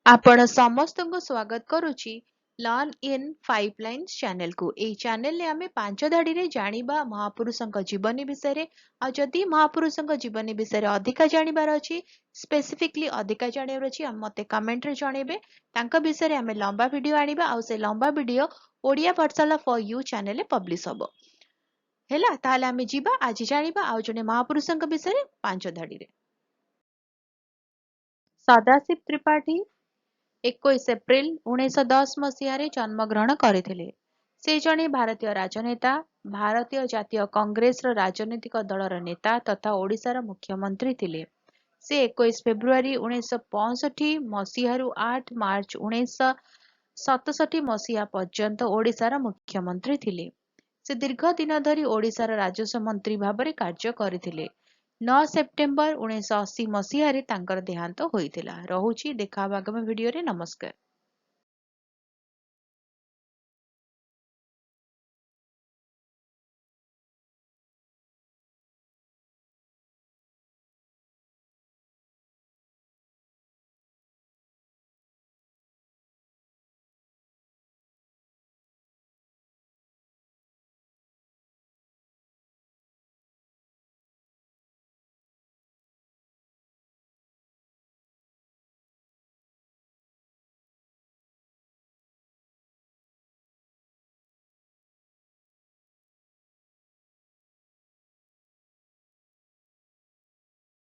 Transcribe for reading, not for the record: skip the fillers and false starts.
आपण ସମସ୍ତଙ୍କୁ ସ୍ୱାଗତ କରୁଛି ଲର୍ନ ଇନ୍ 5 ଲାଇନ୍ସ ଚ୍ୟାନେଲକୁ। ଏହି ଚ୍ୟାନେଲରେ ଆମେ 5 ଧାଡ଼ିରେ ଜାଣିବା ମହାପୁରୁଷଙ୍କ ଜୀବନୀ ବିଷୟରେ। ଆଉ ଯଦି ମହାପୁରୁଷଙ୍କ ଜୀବନୀ ବିଷୟରେ ଅଧିକା ଜାଣିବାର ଅଛି, ସ୍ପେସିଫିକଲି ଅଧିକା ଜାଣିବାର ଅଛି, ମୋତେ କମେଣ୍ଟରେ ଜଣେଇବେ। ତାଙ୍କ ବିଷୟରେ ଆମେ ଲମ୍ବା ଭିଡ଼ିଓ ଆଣିବା ଆଉ ସେ ଲମ୍ବା video Odia Pathshala for you ଚ୍ୟାନେଲରେ ପବ୍ଲିଶ ହବ। ହେଲା, ତାହେଲେ ଆମେ ଯିବା ଆଜି ଜାଣିବା ଆଉ ଜଣେ ମହାପୁରୁଷଙ୍କ ବିଷୟରେ 5 ଧାଡ଼ିରେ। ସଦାଶିବ ତ୍ରିପାଠୀ 21 ଏପ୍ରିଲ 1910 ମସିହାରେ ଜନ୍ମଗ୍ରହଣ କରିଥିଲେ। ସେ ଜଣେ ଭାରତୀୟ ରାଜନେତା, ଭାରତୀୟ ଜାତୀୟ କଂଗ୍ରେସର ରାଜନୈତିକ ଦଳର ନେତା ତଥା ଓଡ଼ିଶାର ମୁଖ୍ୟମନ୍ତ୍ରୀ ଥିଲେ। ସେ 21 ଫେବୃଆରୀ 1965 ମସିହାରୁ 8 ମାର୍ଚ୍ଚ 1967 ମସିହା ପର୍ଯ୍ୟନ୍ତ ଓଡ଼ିଶାର ମୁଖ୍ୟମନ୍ତ୍ରୀ ଥିଲେ। ସେ ଦୀର୍ଘ ଦିନ ଧରି ଓଡ଼ିଶାର ରାଜସ୍ୱ ମନ୍ତ୍ରୀ ଭାବରେ କାର୍ଯ୍ୟ କରିଥିଲେ। 9 ସେପ୍ଟେମ୍ବର 1980 ମସିହାରେ ତାଙ୍କର ଦେହାନ୍ତ ହୋଇଥିଲା। ରହୁଛି, ଦେଖା ହବା ଆଗାମୀ ଭିଡ଼ିଓରେ। ନମସ୍କାର।